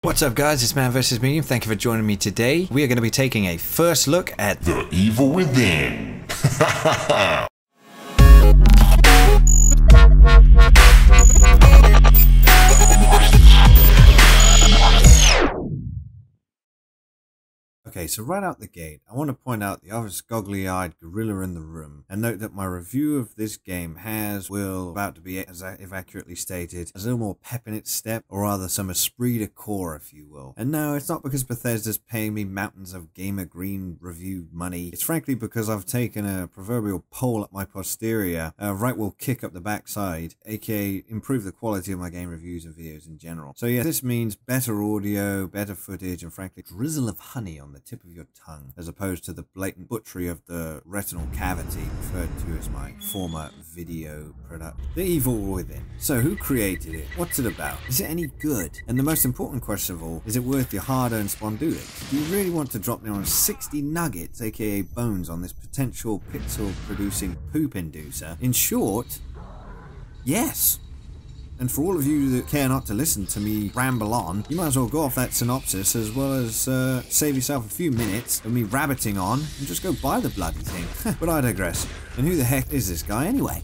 What's up guys, it's ManvsMedium. Thank you for joining me today. We are going to be taking a first look at The Evil Within. Okay, so right out the gate, I want to point out the other goggly-eyed gorilla in the room and note that my review of this game will about to be, if accurately stated, a little more pep in its step, or rather some esprit de corps, if you will. And no, it's not because Bethesda's paying me mountains of gamer green review money. It's frankly because I've taken a proverbial pole at my posterior, right will kick up the backside, aka improve the quality of my game reviews and videos in general. So yeah, this means better audio, better footage, and frankly, drizzle of honey on the tip of your tongue, as opposed to the blatant butchery of the retinal cavity referred to as my former video product. The Evil Within. So who created it? What's it about? Is it any good? And the most important question of all, is it worth your hard-earned spondoolics? Do you really want to drop down on 60 nuggets, aka bones, on this potential pixel-producing poop inducer? In short, yes. And for all of you that care not to listen to me ramble on, you might as well go off that synopsis as well as save yourself a few minutes of me rabbiting on and just go buy the bloody thing. But I digress. And who the heck is this guy anyway?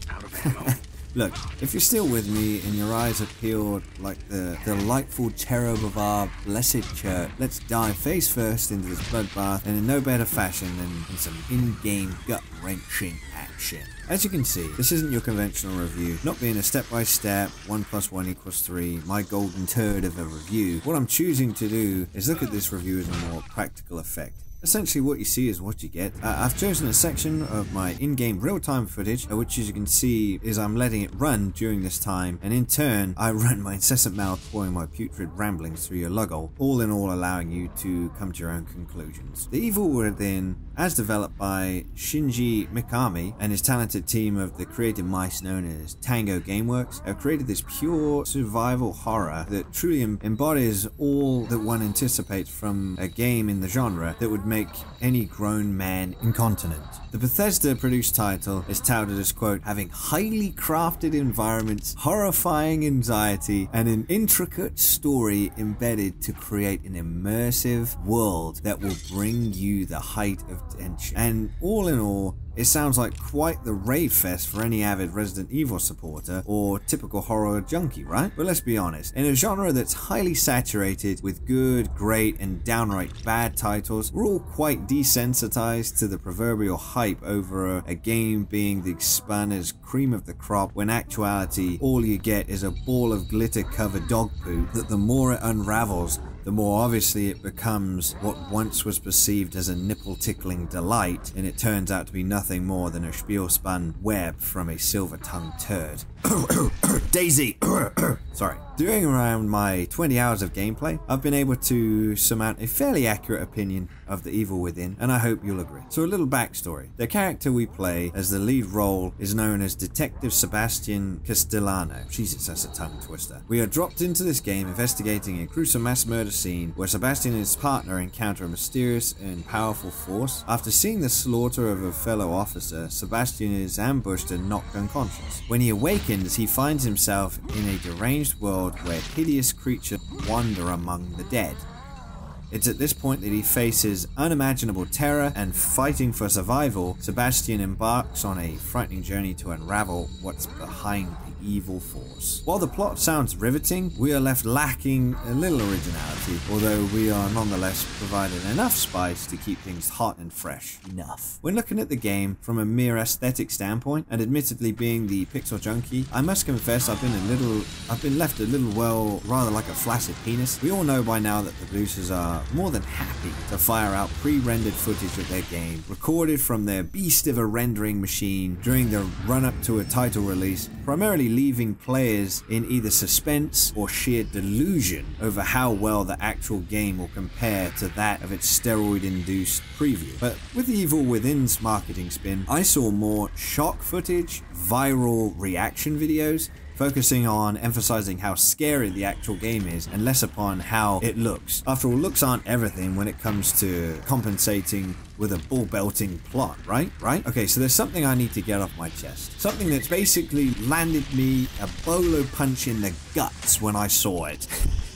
Look, if you're still with me and your eyes are peeled like the delightful cherub of our blessed church, let's dive face first into this bloodbath, and in no better fashion than in some in-game gut-wrenching action. As you can see, this isn't your conventional review, not being a step-by-step, 1 + 1 = 3, my golden turd of a review. What I'm choosing to do is look at this review as a more practical effect. Essentially what you see is what you get. I've chosen a section of my in-game real-time footage, which as you can see is I'm letting it run during this time, and in turn I run my incessant mouth pouring my putrid ramblings through your luggle, all in all allowing you to come to your own conclusions. The Evil Within, as developed by Shinji Mikami and his talented team of the creative mice known as Tango Gameworks, have created this pure survival horror that truly embodies all that one anticipates from a game in the genre that would make any grown man incontinent. The Bethesda-produced title is touted as, quote, having highly crafted environments, horrifying anxiety, and an intricate story embedded to create an immersive world that will bring you the height of tension. And all in all, it sounds like quite the rave fest for any avid Resident Evil supporter or typical horror junkie, right? But let's be honest, in a genre that's highly saturated with good, great, and downright bad titles, we're all quite desensitized to the proverbial hype over a game being the spun as cream of the crop, when actuality all you get is a ball of glitter-covered dog poop that the more it unravels, the more obviously it becomes what once was perceived as a nipple-tickling delight, and it turns out to be nothing more than a spiel-spun web from a silver-tongued turd. Daisy! Sorry. During around my 20 hours of gameplay, I've been able to surmount a fairly accurate opinion of the Evil Within, and I hope you'll agree. So a little backstory. The character we play as the lead role is known as Detective Sebastian Castellano. Jesus, that's a tongue twister. We are dropped into this game investigating a gruesome mass murder scene where Sebastian and his partner encounter a mysterious and powerful force. After seeing the slaughter of a fellow officer, Sebastian is ambushed and knocked unconscious. When he awakens, he finds himself in a deranged world where hideous creatures wander among the dead. It's at this point that he faces unimaginable terror, and fighting for survival, Sebastian embarks on a frightening journey to unravel what's behind the evil force. While the plot sounds riveting, we are left lacking a little originality, although we are nonetheless provided enough spice to keep things hot and fresh. Enough. When looking at the game from a mere aesthetic standpoint, and admittedly being the pixel junkie, I must confess I've been left a little, well, rather like a flaccid penis. We all know by now that the producers are more than happy to fire out pre-rendered footage of their game, recorded from their beast of a rendering machine during the run-up to a title release, primarily leaving players in either suspense or sheer delusion over how well the actual game will compare to that of its steroid-induced preview. But with the Evil Within's marketing spin, I saw more shock footage, viral reaction videos, focusing on emphasizing how scary the actual game is and less upon how it looks. After all, looks aren't everything when it comes to compensating with a ball-belting plot, right? Okay, so there's something I need to get off my chest. Something that's basically landed me a bolo punch in the guts when I saw it.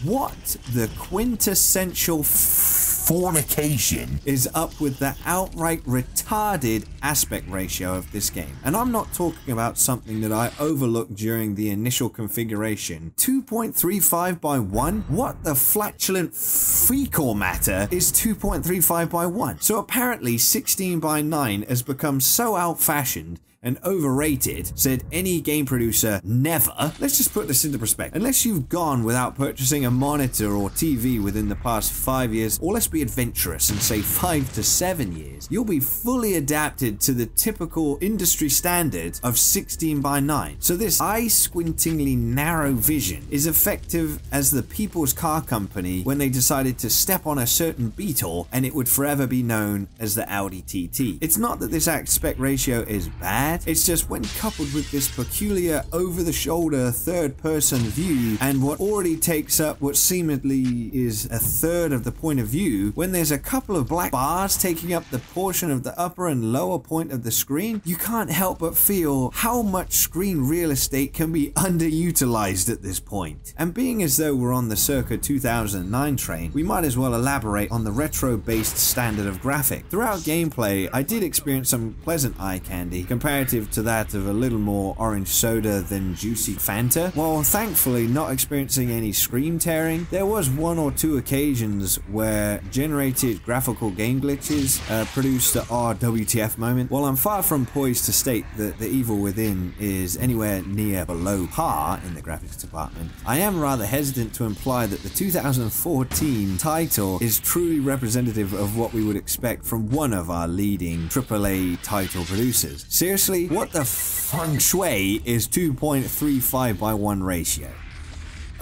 What the quintessential fornication is up with the outright retarded aspect ratio of this game? And I'm not talking about something that I overlooked during the initial configuration. 2.35 by 1? What the flatulent fecal matter is 2.35 by 1? So apparently 16 by 9 has become so out-fashioned and overrated, said any game producer never. Let's just put this into perspective. Unless you've gone without purchasing a monitor or TV within the past 5 years, or let's be adventurous and say 5 to 7 years, you'll be fully adapted to the typical industry standard of 16 by 9. So this eye-squintingly narrow vision is effective as the People's Car Company when they decided to step on a certain Beetle and it would forever be known as the Audi TT. It's not that this aspect ratio is bad, it's just when coupled with this peculiar over-the-shoulder third-person view and what already takes up what seemingly is a third of the point of view, when there's a couple of black bars taking up the portion of the upper and lower point of the screen, you can't help but feel how much screen real estate can be underutilized at this point. And being as though we're on the circa 2009 train, we might as well elaborate on the retro-based standard of graphic. Throughout gameplay, I did experience some pleasant eye candy compared to that of a little more orange soda than juicy Fanta. While thankfully not experiencing any screen tearing, there was 1 or 2 occasions where generated graphical game glitches produced the odd WTF moment. While I'm far from poised to state that the evil within is anywhere near below par in the graphics department, I am rather hesitant to imply that the 2014 title is truly representative of what we would expect from one of our leading AAA title producers. Seriously, what the feng shui is 2.35 by 1 ratio?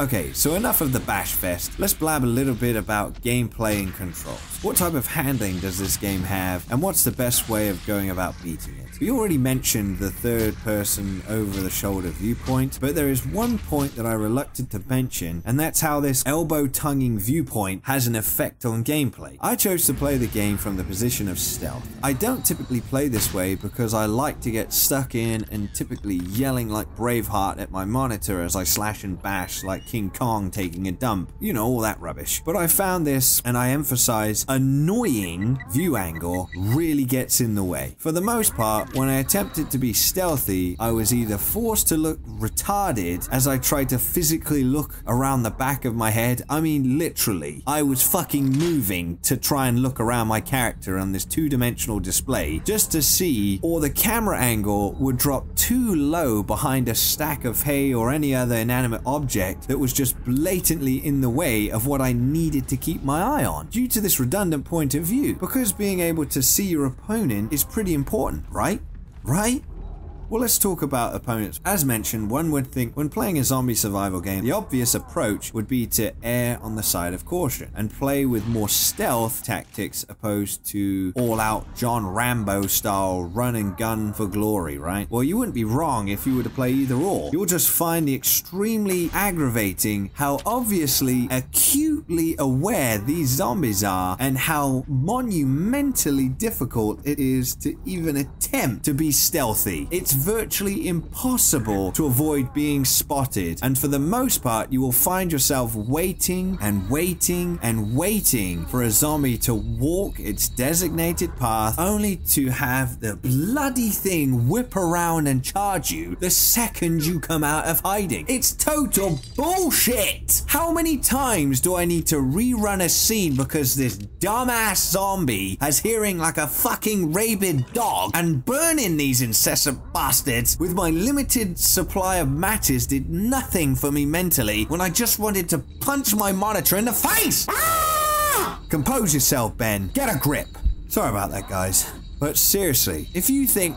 Okay, so enough of the bash fest. Let's blab a little bit about gameplay and controls. What type of handling does this game have, and what's the best way of going about beating it? We already mentioned the third-person over-the-shoulder viewpoint, but there is one point that I relucted to mention, and that's how this elbow-tonguing viewpoint has an effect on gameplay. I chose to play the game from the position of stealth. I don't typically play this way because I like to get stuck in and typically yelling like Braveheart at my monitor as I slash and bash like King Kong taking a dump. You know, all that rubbish. But I found this, and I emphasize, annoying view angle really gets in the way. For the most part, when I attempted to be stealthy, I was either forced to look retarded as I tried to physically look around the back of my head. I mean, literally, I was fucking moving to try and look around my character on this two-dimensional display just to see, or the camera angle would drop too low behind a stack of hay or any other inanimate object that was just blatantly in the way of what I needed to keep my eye on, due to this redundant point of view, because being able to see your opponent is pretty important, right? Well, let's talk about opponents. As mentioned, one would think when playing a zombie survival game, the obvious approach would be to err on the side of caution and play with more stealth tactics opposed to all-out John Rambo style run and gun for glory, right? Well, you wouldn't be wrong if you were to play either or. You'll just find the extremely aggravating how obviously acutely aware these zombies are and how monumentally difficult it is to even attempt to be stealthy. It's virtually impossible to avoid being spotted, and for the most part you will find yourself waiting and waiting and waiting for a zombie to walk its designated path, only to have the bloody thing whip around and charge you the second you come out of hiding. It's total bullshit! How many times do I need to rerun a scene because this dumbass zombie has hearing like a fucking rabid dog, and burning these incessant bastards with my limited supply of matches did nothing for me mentally when I just wanted to punch my monitor in the face? Compose yourself, Ben. Get a grip. Sorry about that, guys. But seriously, if you think,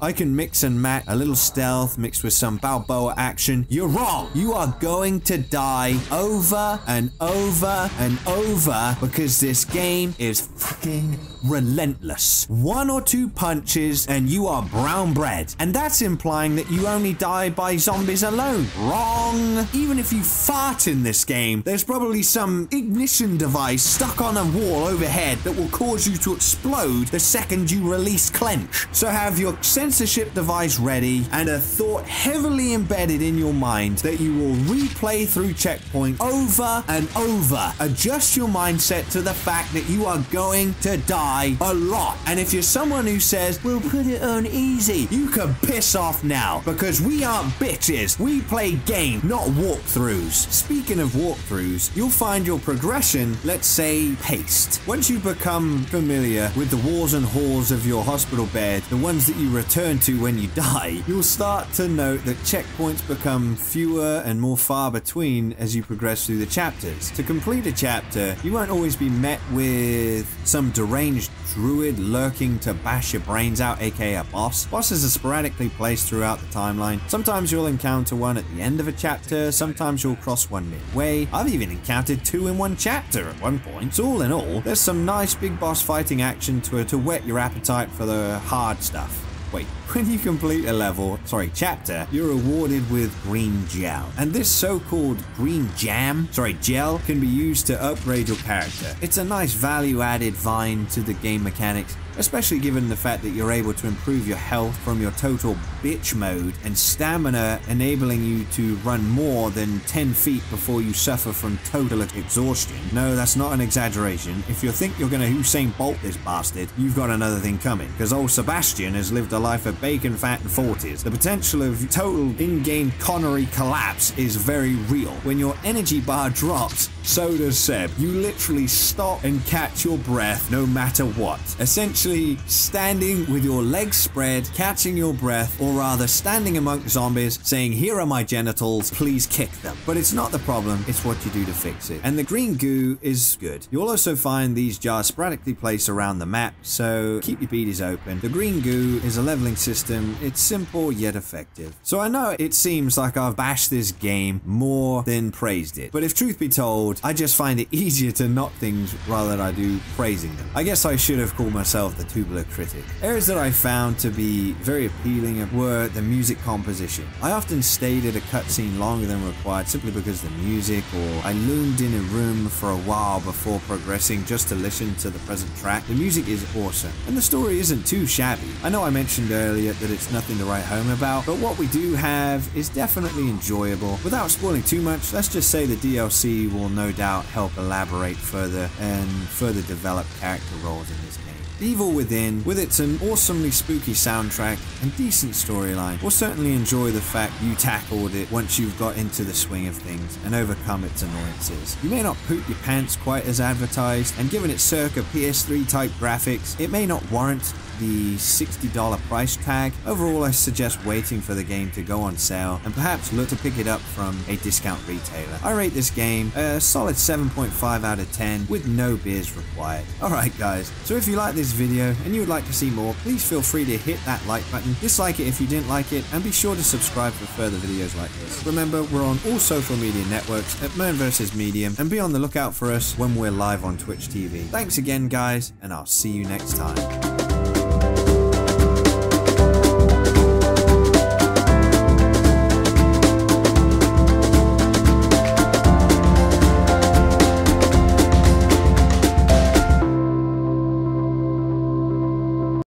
I can mix and match a little stealth mixed with some Balboa action. You're wrong. You are going to die over and over and over because this game is fucking relentless. 1 or 2 punches and you are brown bread. And that's implying that you only die by zombies alone. Wrong. Even if you fart in this game, there's probably some ignition device stuck on a wall overhead that will cause you to explode the second you release clench. So have your censorship device ready and a thought heavily embedded in your mind that you will replay through checkpoint over and over. Adjust your mindset to the fact that you are going to die a lot. And if you're someone who says, we'll put it on easy, you can piss off now because we aren't bitches. We play game, not walkthroughs. Speaking of walkthroughs, you'll find your progression, let's say, paced. Once you become familiar with the walls and halls of your hospital bed, the ones that you return to when you die, you'll start to note that checkpoints become fewer and more far between as you progress through the chapters. To complete a chapter, you won't always be met with some deranged druid lurking to bash your brains out, aka a boss. Bosses are sporadically placed throughout the timeline. Sometimes you'll encounter one at the end of a chapter, sometimes you'll cross one midway. I've even encountered 2 in one chapter at one point. So all in all, there's some nice big boss fighting action to whet your appetite for the hard stuff. Wait, when you complete a chapter, you're rewarded with green gel. And this so-called green gel can be used to upgrade your character. It's a nice value-added vine to the game mechanics, especially given the fact that you're able to improve your health from your total bitch mode and stamina, enabling you to run more than 10 feet before you suffer from total exhaustion. No, that's not an exaggeration. If you think you're gonna Usain Bolt this bastard, you've got another thing coming, because old Sebastian has lived a life of bacon, fat, and 40s. The potential of total in-game Connery collapse is very real. When your energy bar drops, so does Seb. You literally stop and catch your breath no matter what. Essentially, standing with your legs spread, catching your breath, or rather standing amongst zombies, saying, here are my genitals, please kick them. But it's not the problem, it's what you do to fix it. And the green goo is good. You'll also find these jars sporadically placed around the map, so keep your beaties open. The green goo is a leveling system. It's simple yet effective. So I know it seems like I've bashed this game more than praised it, but if truth be told, I just find it easier to knock things rather than I do praising them. I guess I should have called myself the tubular critic. Areas that I found to be very appealing were the music composition. I often stayed at a cutscene longer than required simply because of the music, or I loomed in a room for a while before progressing just to listen to the present track. The music is awesome, and the story isn't too shabby. I know I mentioned earlier that it's nothing to write home about, but what we do have is definitely enjoyable. Without spoiling too much, let's just say the DLC will no doubt help elaborate further and further develop character roles in this game. Evil Within, with its an awesomely spooky soundtrack and decent storyline, will certainly enjoy the fact you tackled it once you've got into the swing of things and overcome its annoyances. You may not poop your pants quite as advertised, and given its circa PS3 type graphics, it may not warrant the $60 price tag. Overall, I suggest waiting for the game to go on sale and perhaps look to pick it up from a discount retailer. I rate this game a solid 7.5 out of 10 with no beers required. Alright guys, so if you like this video and you would like to see more, please feel free to hit that like button, dislike it if you didn't like it, and be sure to subscribe for further videos like this. Remember, we're on all social media networks at ManvsMedium, and be on the lookout for us when we're live on Twitch TV. Thanks again guys, and I'll see you next time.